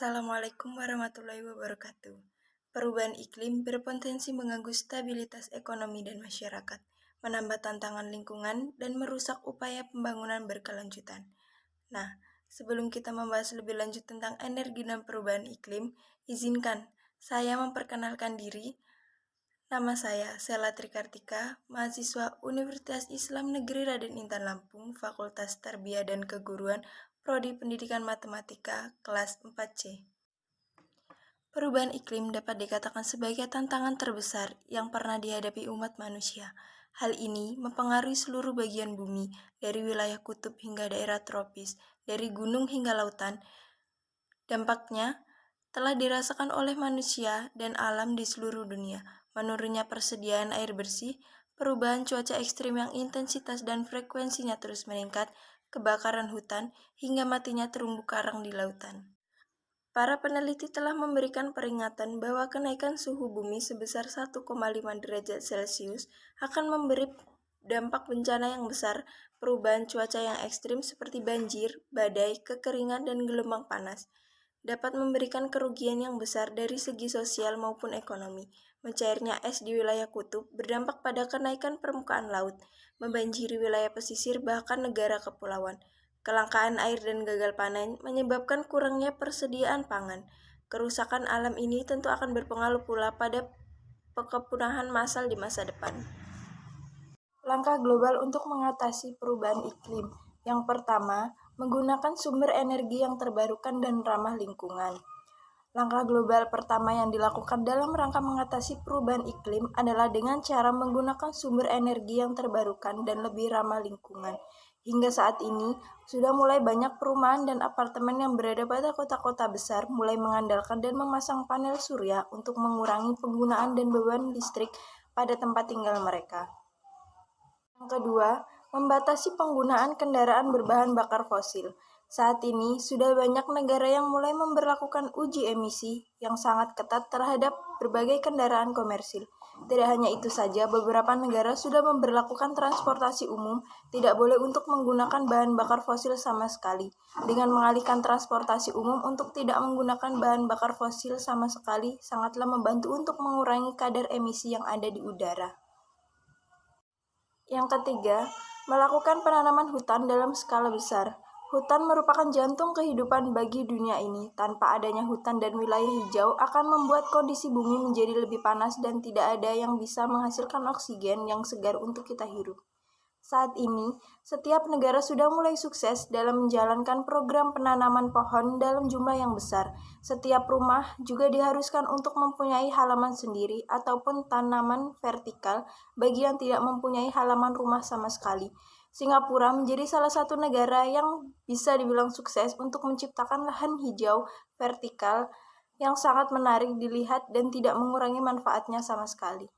Assalamualaikum warahmatullahi wabarakatuh. Perubahan iklim berpotensi mengganggu stabilitas ekonomi dan masyarakat, menambah tantangan lingkungan, dan merusak upaya pembangunan berkelanjutan. Nah, sebelum kita membahas lebih lanjut tentang energi dan perubahan iklim, izinkan saya memperkenalkan diri. Nama saya Sela Trikartika, mahasiswa Universitas Islam Negeri Raden Intan Lampung, Fakultas Tarbiyah dan Keguruan, Prodi Pendidikan Matematika, kelas 4C. Perubahan iklim dapat dikatakan sebagai tantangan terbesar yang pernah dihadapi umat manusia. Hal ini mempengaruhi seluruh bagian bumi, dari wilayah kutub hingga daerah tropis, dari gunung hingga lautan. Dampaknya telah dirasakan oleh manusia dan alam di seluruh dunia. Menurunnya persediaan air bersih, perubahan cuaca ekstrim yang intensitas dan frekuensinya terus meningkat, kebakaran hutan, hingga matinya terumbu karang di lautan. Para peneliti telah memberikan peringatan bahwa kenaikan suhu bumi sebesar 1,5 derajat Celcius akan memberi dampak bencana yang besar, perubahan cuaca yang ekstrim seperti banjir, badai, kekeringan, dan gelombang panas. Dapat memberikan kerugian yang besar dari segi sosial maupun ekonomi. Mencairnya es di wilayah kutub berdampak pada kenaikan permukaan laut, membanjiri wilayah pesisir bahkan negara kepulauan. Kelangkaan air dan gagal panen menyebabkan kurangnya persediaan pangan. Kerusakan alam ini tentu akan berpengaruh pula pada kepunahan massal di masa depan. Langkah global untuk mengatasi perubahan iklim. Yang pertama, menggunakan sumber energi yang terbarukan dan ramah lingkungan. Langkah global pertama yang dilakukan dalam rangka mengatasi perubahan iklim adalah dengan cara menggunakan sumber energi yang terbarukan dan lebih ramah lingkungan. Hingga saat ini, sudah mulai banyak perumahan dan apartemen yang berada pada kota-kota besar mulai mengandalkan dan memasang panel surya untuk mengurangi penggunaan dan beban listrik pada tempat tinggal mereka. Yang kedua, membatasi penggunaan kendaraan berbahan bakar fosil. Saat ini, sudah banyak negara yang mulai memberlakukan uji emisi yang sangat ketat terhadap berbagai kendaraan komersil. Tidak hanya itu saja, beberapa negara sudah memberlakukan transportasi umum tidak boleh untuk menggunakan bahan bakar fosil sama sekali. Dengan mengalihkan transportasi umum untuk tidak menggunakan bahan bakar fosil sama sekali, sangatlah membantu untuk mengurangi kadar emisi yang ada di udara. Yang ketiga, melakukan penanaman hutan dalam skala besar. Hutan merupakan jantung kehidupan bagi dunia ini. Tanpa adanya hutan dan wilayah hijau akan membuat kondisi bumi menjadi lebih panas dan tidak ada yang bisa menghasilkan oksigen yang segar untuk kita hirup. Saat ini, setiap negara sudah mulai sukses dalam menjalankan program penanaman pohon dalam jumlah yang besar. Setiap rumah juga diharuskan untuk mempunyai halaman sendiri ataupun tanaman vertikal bagi yang tidak mempunyai halaman rumah sama sekali. Singapura menjadi salah satu negara yang bisa dibilang sukses untuk menciptakan lahan hijau vertikal yang sangat menarik dilihat dan tidak mengurangi manfaatnya sama sekali.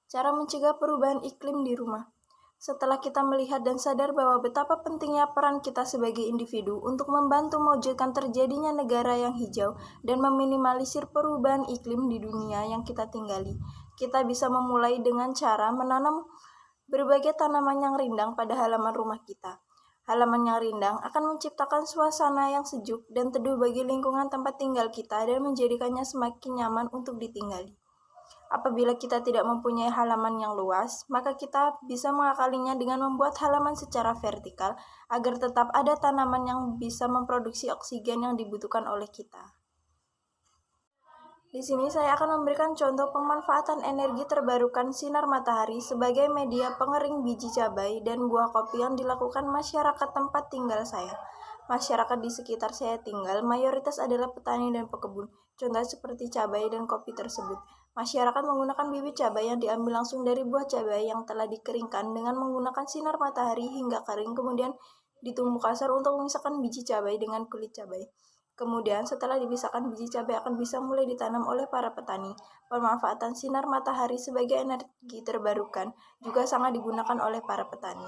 Cara mencegah perubahan iklim di rumah. Setelah kita melihat dan sadar bahwa betapa pentingnya peran kita sebagai individu untuk membantu mewujudkan terjadinya negara yang hijau dan meminimalisir perubahan iklim di dunia yang kita tinggali, kita bisa memulai dengan cara menanam berbagai tanaman yang rindang pada halaman rumah kita. Halaman yang rindang akan menciptakan suasana yang sejuk dan teduh bagi lingkungan tempat tinggal kita dan menjadikannya semakin nyaman untuk ditinggali. Apabila kita tidak mempunyai halaman yang luas, maka kita bisa mengakalinya dengan membuat halaman secara vertikal agar tetap ada tanaman yang bisa memproduksi oksigen yang dibutuhkan oleh kita. Di sini saya akan memberikan contoh pemanfaatan energi terbarukan sinar matahari sebagai media pengering biji cabai dan buah kopi yang dilakukan masyarakat tempat tinggal saya. Masyarakat di sekitar saya tinggal mayoritas adalah petani dan pekebun, contoh seperti cabai dan kopi tersebut. Masyarakat menggunakan bibit cabai yang diambil langsung dari buah cabai yang telah dikeringkan dengan menggunakan sinar matahari hingga kering, kemudian ditumbuk kasar untuk memisahkan biji cabai dengan kulit cabai. Kemudian setelah dipisahkan, biji cabai akan bisa mulai ditanam oleh para petani. Pemanfaatan sinar matahari sebagai energi terbarukan juga sangat digunakan oleh para petani.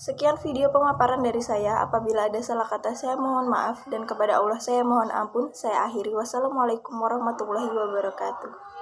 Sekian video pemaparan dari saya. Apabila ada salah kata, saya mohon maaf, dan kepada Allah saya mohon ampun. Saya akhiri. Wassalamualaikum warahmatullahi wabarakatuh.